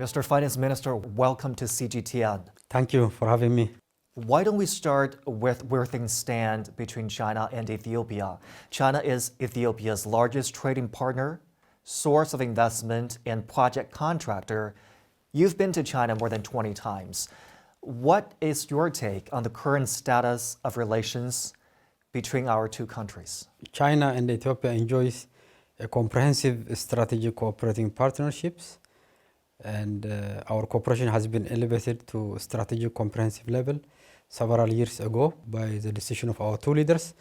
Mr. Finance Minister, welcome to CGTN. Thank you for having me. Why don't we start with where things stand between China and Ethiopia? China is Ethiopia's largest trading partner, source of investment, and project contractor. You've been to China more than 20 times. What is your take on the current status of relations between our two countries? China and Ethiopia enjoys a comprehensive strategic cooperating partnerships, and our cooperation has been elevated to strategic comprehensive level several years ago by the decision of our two leaders.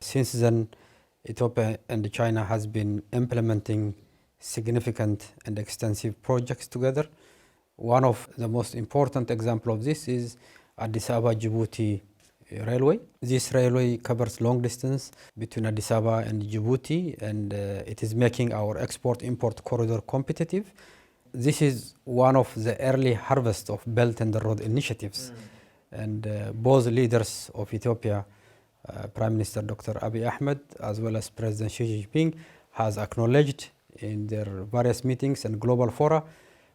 Since then, Ethiopia and China has been implementing significant and extensive projects together. One of the most important example of this is Addis Ababa-Djibouti railway. This railway covers long distance between Addis Ababa and Djibouti, and it is making our export-import corridor competitive. This is one of the early harvest of Belt and Road initiatives. And both leaders of Ethiopia, Prime Minister Dr. Abiy Ahmed, as well as President Xi Jinping, has acknowledged in their various meetings and global fora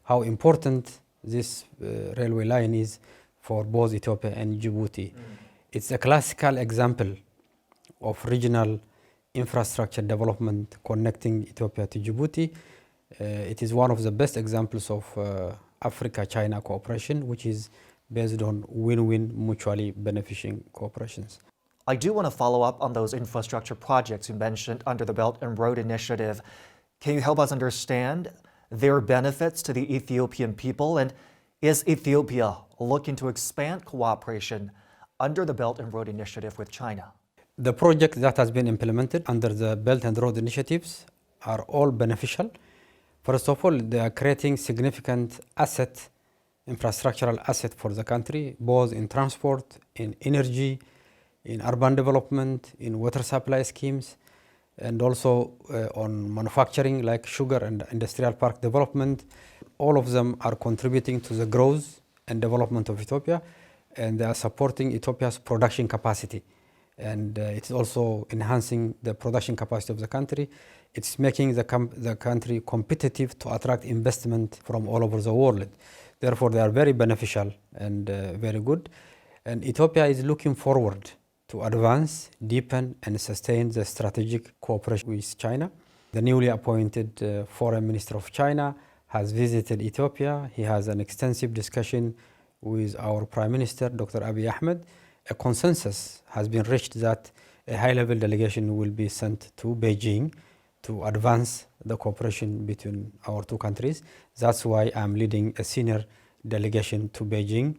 how important this railway line is for both Ethiopia and Djibouti. It's a classical example of regional infrastructure development connecting Ethiopia to Djibouti. It is one of the best examples of Africa-China cooperation, which is based on win-win, mutually benefiting cooperations. I do want to follow up on those infrastructure projects you mentioned under the Belt and Road Initiative. Can you help us understand their benefits to the Ethiopian people? And is Ethiopia looking to expand cooperation under the Belt and Road Initiative with China? The projects that has been implemented under the Belt and Road Initiatives are all beneficial. First of all, they are creating significant infrastructural asset for the country, both in transport, in energy, in urban development, in water supply schemes, and also on manufacturing like sugar and industrial park development. All of them are contributing to the growth and development of Ethiopia, and they are supporting Ethiopia's production capacity. And it's also enhancing the production capacity of the country. It's making the country competitive to attract investment from all over the world. Therefore, they are very beneficial and very good. And Ethiopia is looking forward to advance, deepen, and sustain the strategic cooperation with China. The newly appointed Foreign Minister of China has visited Ethiopia. He has an extensive discussion with our Prime Minister, Dr. Abiy Ahmed. A consensus has been reached that a high-level delegation will be sent to Beijing to advance the cooperation between our two countries. That's why I'm leading a senior delegation to Beijing.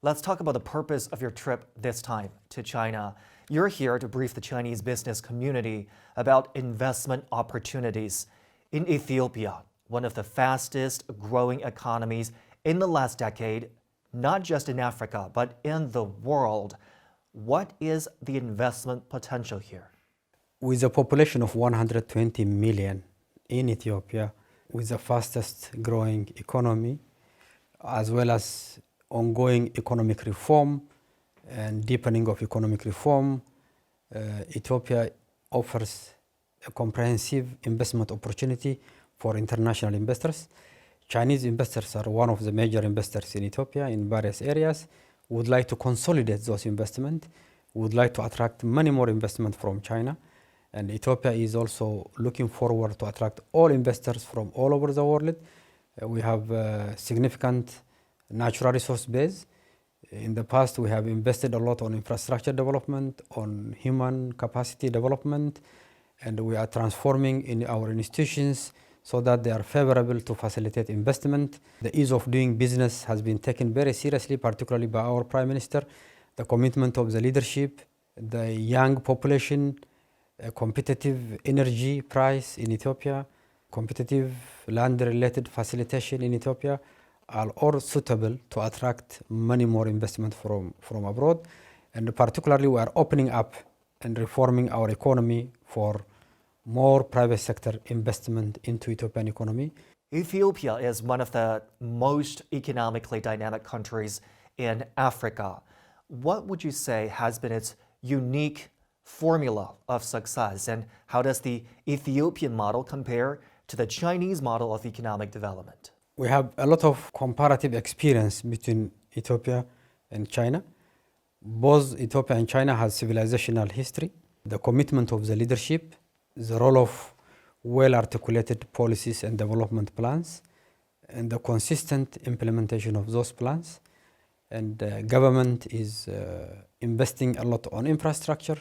Let's talk about the purpose of your trip this time to China. You're here to brief the Chinese business community about investment opportunities in Ethiopia, one of the fastest growing economies in the last decade, not just in Africa, but in the world. What is the investment potential here? With a population of 120 million in Ethiopia, with the fastest growing economy, as well as ongoing economic reform and deepening of economic reform, Ethiopia offers a comprehensive investment opportunity for international investors. Chinese investors are one of the major investors in Ethiopia in various areas, would like to consolidate those investments, would like to attract many more investment from China. And Ethiopia is also looking forward to attract all investors from all over the world. We have a significant natural resource base. In the past, we have invested a lot on infrastructure development, on human capacity development, and we are transforming in our institutions so that they are favorable to facilitate investment. The ease of doing business has been taken very seriously, particularly by our Prime Minister. The commitment of the leadership, the young population, a competitive energy price in Ethiopia, competitive land-related facilitation in Ethiopia are all suitable to attract many more investment from abroad. And particularly, we are opening up and reforming our economy for more private sector investment into Ethiopian economy. Ethiopia is one of the most economically dynamic countries in Africa. What would you say has been its unique formula of success, and how does the Ethiopian model compare to the Chinese model of economic development? We have a lot of comparative experience between Ethiopia and China. Both Ethiopia and China have civilizational history, the commitment of the leadership, the role of well-articulated policies and development plans, and the consistent implementation of those plans. And government is investing a lot on infrastructure,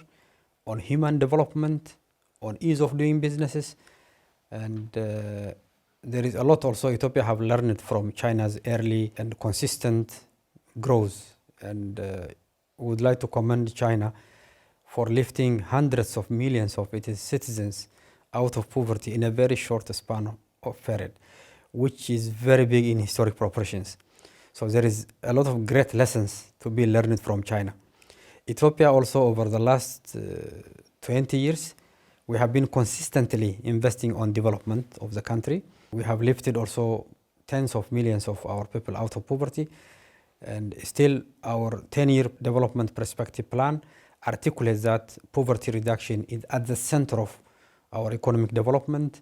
on human development, on ease of doing businesses, and there is a lot also Ethiopia have learned from China's early and consistent growth, and would like to commend China for lifting hundreds of millions of its citizens out of poverty in a very short span of period, which is very big in historic proportions. So there is a lot of great lessons to be learned from China. Ethiopia also, over the last 20 years, we have been consistently investing on development of the country. We have lifted also tens of millions of our people out of poverty, and still our 10-year development perspective plan articulates that poverty reduction is at the center of our economic development.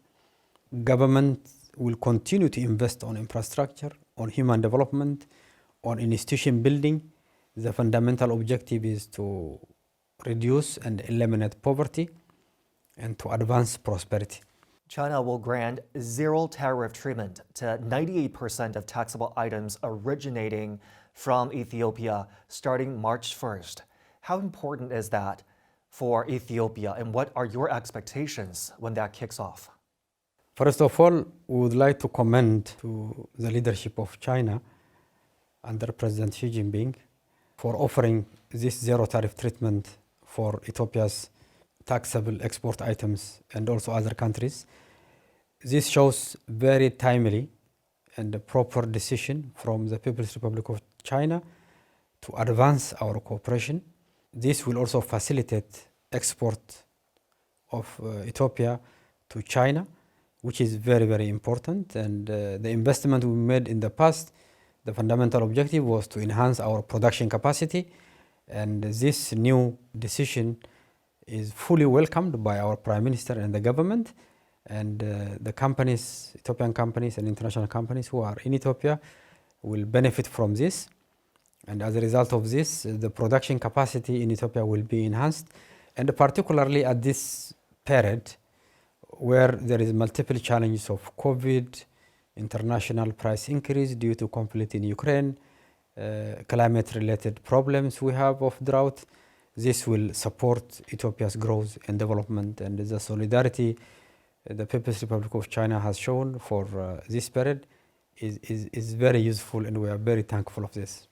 Government will continue to invest on infrastructure, on human development, on institution building. The fundamental objective is to reduce and eliminate poverty and to advance prosperity. China will grant zero tariff treatment to 98% of taxable items originating from Ethiopia starting March 1st. How important is that for Ethiopia, and what are your expectations when that kicks off? First of all, we would like to commend to the leadership of China under President Xi Jinping for offering this zero tariff treatment for Ethiopia's taxable export items and also other countries. This shows very timely and a proper decision from the People's Republic of China to advance our cooperation. This will also facilitate export of Ethiopia to China, which is very, very important. And the investment we made in the past, the fundamental objective was to enhance our production capacity. And this new decision is fully welcomed by our Prime Minister and the government. And the companies, Ethiopian companies and international companies who are in Ethiopia will benefit from this. And as a result of this, the production capacity in Ethiopia will be enhanced. And particularly at this period, where there is multiple challenges of COVID, international price increase due to conflict in Ukraine, climate-related problems we have of drought, this will support Ethiopia's growth and development, and the solidarity the People's Republic of China has shown for this period is very useful, and we are very thankful of this.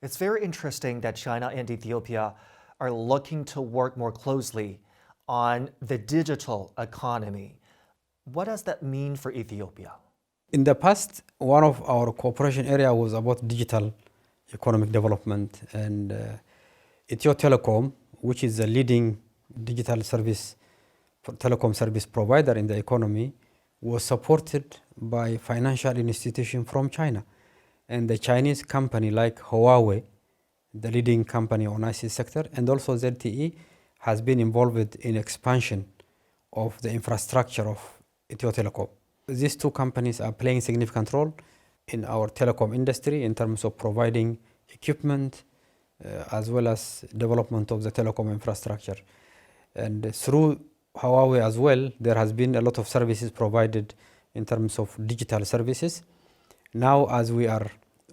It's very interesting that China and Ethiopia are looking to work more closely on the digital economy. What does that mean for Ethiopia? In the past, one of our cooperation area was about digital economic development, and Ethio Telecom, which is the leading digital service telecom service provider in the economy, was supported by financial institutions from China. And the Chinese company like Huawei, the leading company on ICT sector, and also ZTE has been involved in expansion of the infrastructure of Ethio Telecom. These two companies are playing a significant role in our telecom industry in terms of providing equipment as well as development of the telecom infrastructure. And through Huawei as well, there has been a lot of services provided in terms of digital services. Now, as we are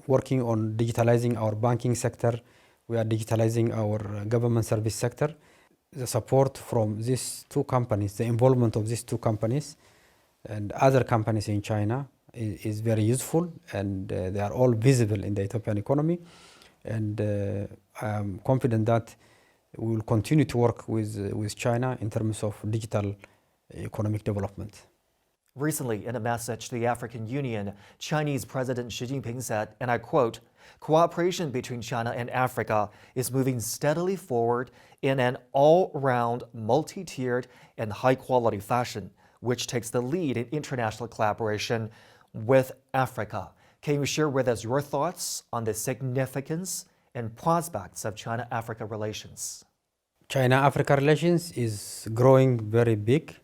working on digitalizing our banking sector, we are digitalizing our government service sector. The support from these two companies, the involvement of these two companies and other companies in China is very useful, and they are all visible in the Ethiopian economy. And I am confident that we will continue to work with China in terms of digital economic development. Recently, in a message to the African Union, Chinese President Xi Jinping said, and I quote, "Cooperation between China and Africa is moving steadily forward in an all-round, multi-tiered, and high-quality fashion, which takes the lead in international collaboration with Africa." Can you share with us your thoughts on the significance and prospects of China-Africa relations? China-Africa relations is growing very big,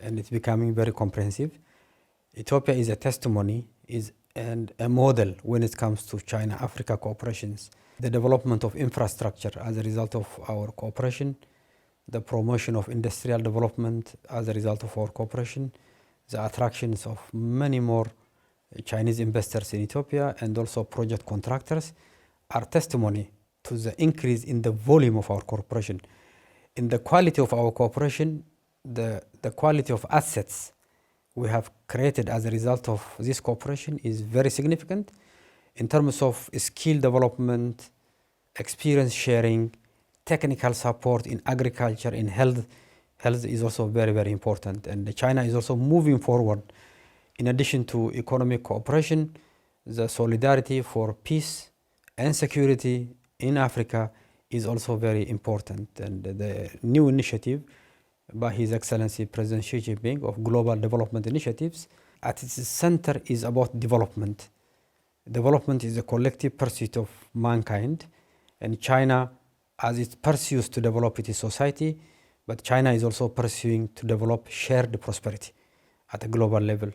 and it's becoming very comprehensive. Ethiopia is a testimony, is and a model when it comes to China-Africa cooperations. The development of infrastructure as a result of our cooperation, the promotion of industrial development as a result of our cooperation, the attractions of many more Chinese investors in Ethiopia and also project contractors are testimony to the increase in the volume of our cooperation. In the quality of our cooperation, the quality of assets we have created as a result of this cooperation is very significant in terms of skill development, experience sharing, technical support in agriculture, in health. Health is also very, very important. And China is also moving forward. In addition to economic cooperation, the solidarity for peace and security in Africa is also very important. And the new initiative by His Excellency President Xi Jinping of Global Development Initiatives, at its center is about development. Development is a collective pursuit of mankind, and China, as it pursues to develop its society, but China is also pursuing to develop shared prosperity at a global level,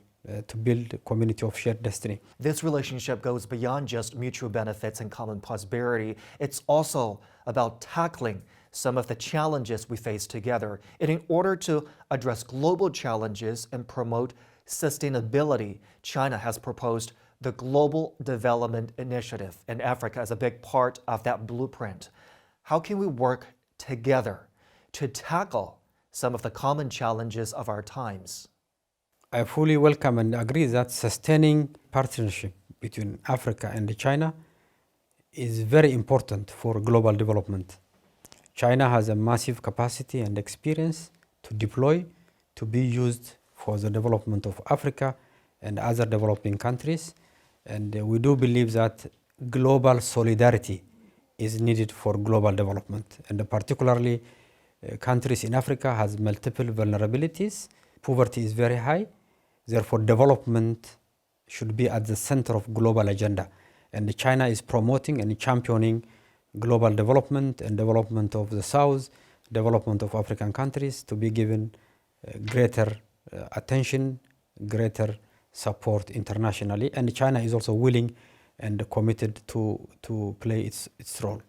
to build a community of shared destiny. This relationship goes beyond just mutual benefits and common prosperity. It's also about tackling some of the challenges we face together. And in order to address global challenges and promote sustainability, China has proposed the Global Development Initiative, and Africa is a big part of that blueprint. How can we work together to tackle some of the common challenges of our times? I fully welcome and agree that sustaining partnership between Africa and China is very important for global development. China has a massive capacity and experience to deploy, to be used for the development of Africa and other developing countries. And we do believe that global solidarity is needed for global development. And particularly, countries in Africa has multiple vulnerabilities. Poverty is very high. Therefore, development should be at the center of global agenda. And China is promoting and championing global development and development of the South, development of African countries to be given greater attention, greater support internationally. And China is also willing and committed to play its role.